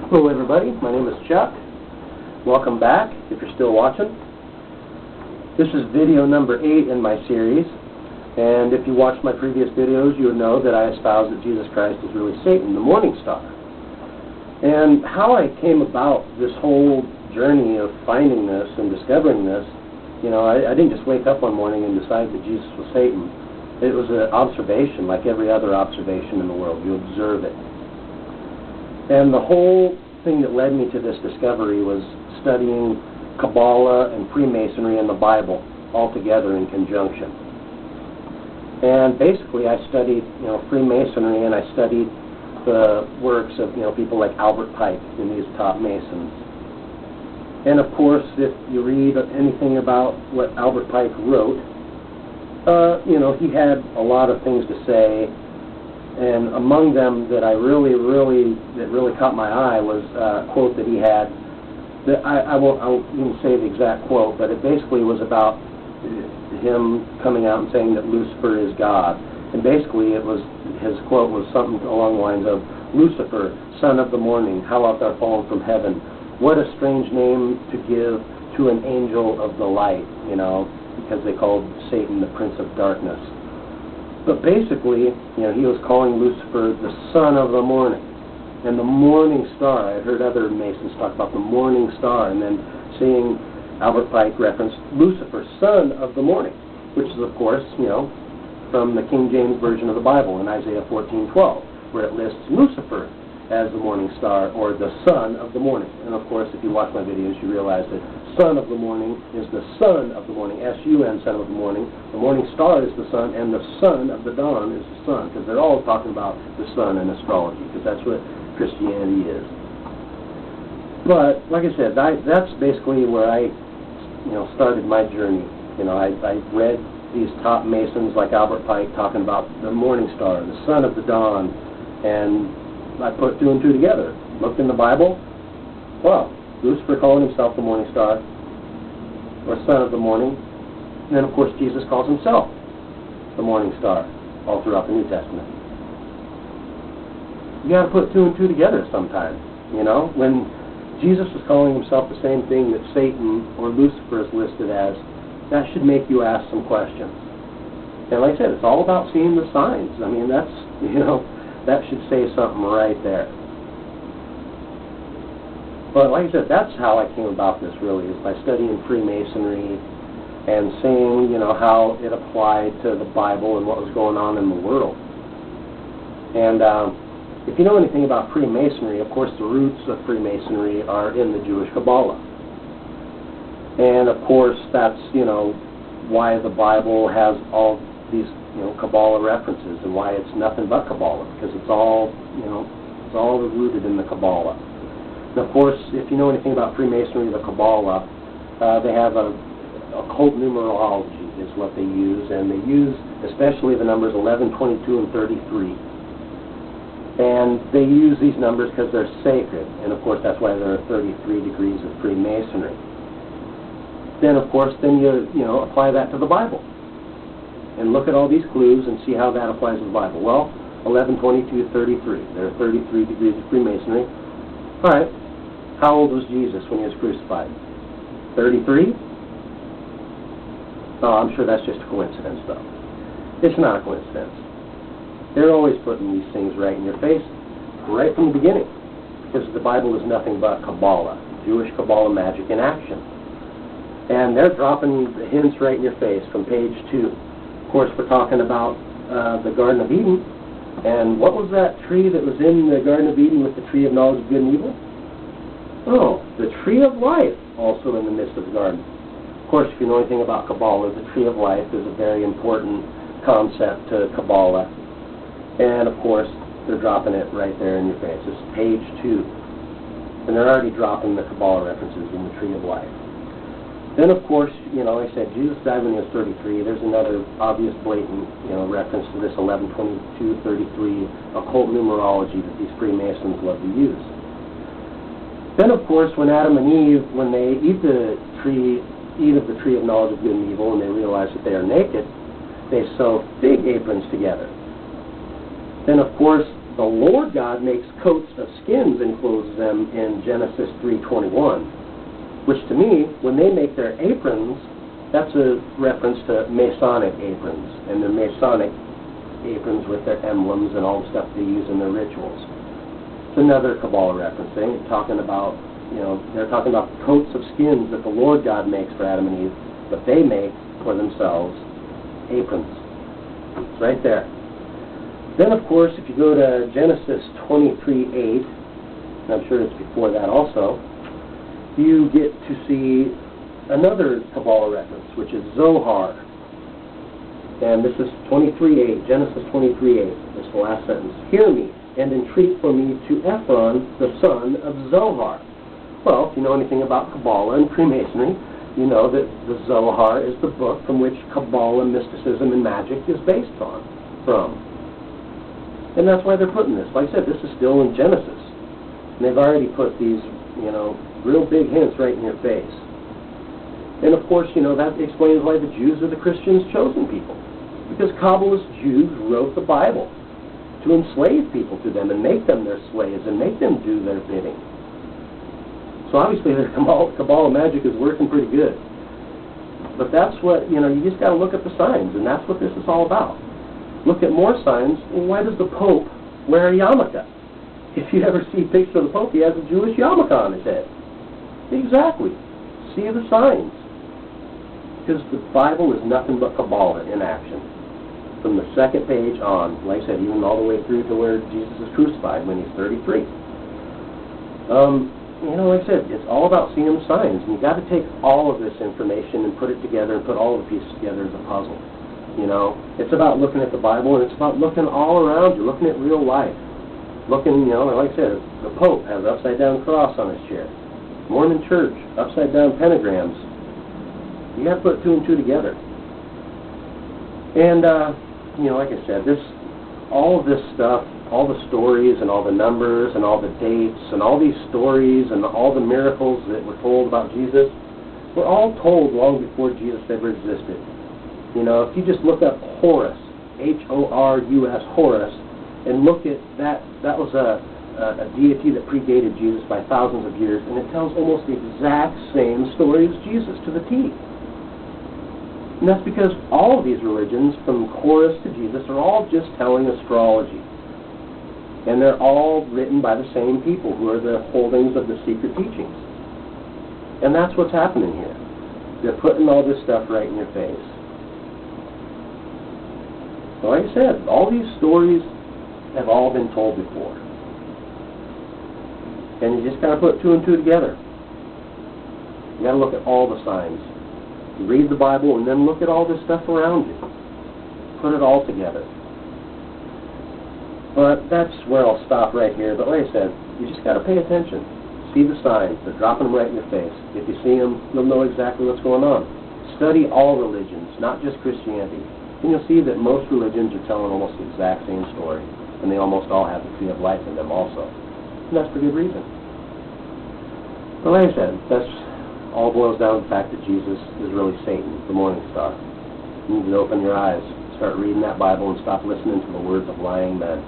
Hello everybody, my name is Chuck. Welcome back, if you're still watching. This is video number 8 in my series, and if you watched my previous videos, you would know that I espouse that Jesus Christ is really Satan, the morning star. And how I came about this whole journey of finding this and discovering this, I didn't just wake up one morning and decide that Jesus was Satan. It was an observation, like every other observation in the world. You observe it. And the whole thing that led me to this discovery was studying Kabbalah and Freemasonry and the Bible all together in conjunction. And basically I studied, Freemasonry, and I studied the works of, people like Albert Pike and these top Masons. And of course, if you read anything about what Albert Pike wrote, he had a lot of things to say. And among them that really caught my eye was a quote that he had. That I won't even say the exact quote, but it basically was about him coming out and saying that Lucifer is God. And basically his quote was something along the lines of, "Lucifer, son of the morning, how art thou fallen from heaven? What a strange name to give to an angel of the light," because they called Satan the prince of darkness. But basically, he was calling Lucifer the son of the morning. And the morning star, I heard other Masons talk about the morning star, and then seeing Albert Pike reference Lucifer, son of the morning, which is, of course, from the King James Version of the Bible in Isaiah 14:12, where it lists Lucifer as the morning star, or the son of the morning. And of course, if you watch my videos, you realize that son of the morning is the son of the morning, S-U-N, son of the morning. The morning star is the sun, and the son of the dawn is the sun, because they're all talking about the sun in astrology, because that's what Christianity is. But, like I said, that's basically where I, started my journey. I read these top Masons like Albert Pike talking about the morning star, the son of the dawn, and I put 2 and 2 together. Looked in the Bible. Well, Lucifer calling himself the morning star, or son of the morning. And then, of course, Jesus calls himself the morning star, all throughout the New Testament. You got to put 2 and 2 together sometime. When Jesus is calling himself the same thing that Satan or Lucifer is listed as, that should make you ask some questions. And like I said, it's all about seeing the signs. I mean, that's, that should say something right there. But like I said, that's how I came about this, really, is by studying Freemasonry and seeing, how it applied to the Bible and what was going on in the world. And if you know anything about Freemasonry, of course, the roots of Freemasonry are in the Jewish Kabbalah. And of course, that's, why the Bible has all these, Kabbalah references, and why it's nothing but Kabbalah, because it's all, it's all rooted in the Kabbalah. And of course, if you know anything about Freemasonry, the Kabbalah, they have a occult numerology is what they use, and they use especially the numbers 11, 22, and 33. And they use these numbers because they're sacred, and of course that's why there are 33 degrees of Freemasonry. Then of course, you apply that to the Bible, and look at all these clues and see how that applies to the Bible. Well, 11, 22, 33. There are 33 degrees of Freemasonry. All right. How old was Jesus when he was crucified? 33? Oh, I'm sure that's just a coincidence, though. It's not a coincidence. They're always putting these things right in your face, right from the beginning, because the Bible is nothing but Kabbalah, Jewish Kabbalah magic in action. And they're dropping the hints right in your face from page 2. Of course, we're talking about the Garden of Eden. And what was that tree that was in the Garden of Eden with the tree of knowledge of good and evil? Oh, the tree of life, also in the midst of the garden. Of course, if you know anything about Kabbalah, the tree of life is a very important concept to Kabbalah. And of course, they're dropping it right there in your face. It's page 2. And they're already dropping the Kabbalah references in the tree of life. Then, of course, like I said, Jesus died when he was 33. There's another obvious, blatant, reference to this 11, 22, 33 occult numerology that these Freemasons love to use. Then, of course, when Adam and Eve, when they eat of the tree of knowledge of good and evil, and they realize that they are naked, they sew fig aprons together. Then, of course, the Lord God makes coats of skins and clothes them in Genesis 3:21, which to me, when they make their aprons, that's a reference to Masonic aprons, and the Masonic aprons with their emblems and all the stuff they use in their rituals. It's another Kabbalah reference. They're talking about coats of skins that the Lord God makes for Adam and Eve, but they make for themselves aprons. It's right there. Then, of course, if you go to Genesis 23:8, and I'm sure it's before that also, you get to see another Kabbalah reference, which is Zohar. And this is 23:8, Genesis 23:8, this last sentence. Hear me, and entreat for me to Ephron, the son of Zohar. Well, if you know anything about Kabbalah and Freemasonry, you know that the Zohar is the book from which Kabbalah, mysticism, and magic is based from. And that's why they're putting this. Like I said, this is still in Genesis. And they've already put these, real big hints right in your face. And of course, that explains why the Jews are the Christians' chosen people. Because Kabbalist Jews wrote the Bible to enslave people to them and make them their slaves and make them do their bidding. So obviously their Kabbalah magic is working pretty good. But that's what, you just got to look at the signs, and that's what this is all about. Look at more signs. Well, why does the Pope wear a yarmulke? If you ever see a picture of the Pope, he has a Jewish yarmulke on his head. Exactly. See the signs. Because the Bible is nothing but Kabbalah in action. From the second page on, like I said, even all the way through to where Jesus is crucified when he's 33. Like I said, it's all about seeing the signs. And you've got to take all of this information and put it together and put all the pieces together as a puzzle. It's about looking at the Bible, and it's about looking all around you, looking at real life. Looking, like I said, the Pope has an upside-down cross on his chair. Mormon Church, upside-down pentagrams. You got to put two and two together. And, like I said, all of this stuff, all the stories and all the numbers and all the dates and all these stories and all the miracles that were told about Jesus were all told long before Jesus ever existed. If you just look up Horus, H-O-R-U-S, Horus, and look at that was a deity that predated Jesus by thousands of years, and it tells almost the exact same story as Jesus to the T. And that's because all of these religions, from Horus to Jesus, are all just telling astrology. And they're all written by the same people who are the holdings of the secret teachings. And that's what's happening here. They're putting all this stuff right in your face. So like I said, all these stories have all been told before. And you just got to put two and two together. You got to look at all the signs. You read the Bible and then look at all this stuff around you. Put it all together. But that's where I'll stop right here. But like I said, you just got to pay attention. See the signs. They're dropping them right in your face. If you see them, you'll know exactly what's going on. Study all religions, not just Christianity. And you'll see that most religions are telling almost the exact same story. And they almost all have the tree of life in them also. And that's for good reason. But like I said, that's all boils down to the fact that Jesus is really Satan, the morning star. You need to open your eyes, start reading that Bible, and stop listening to the words of lying men.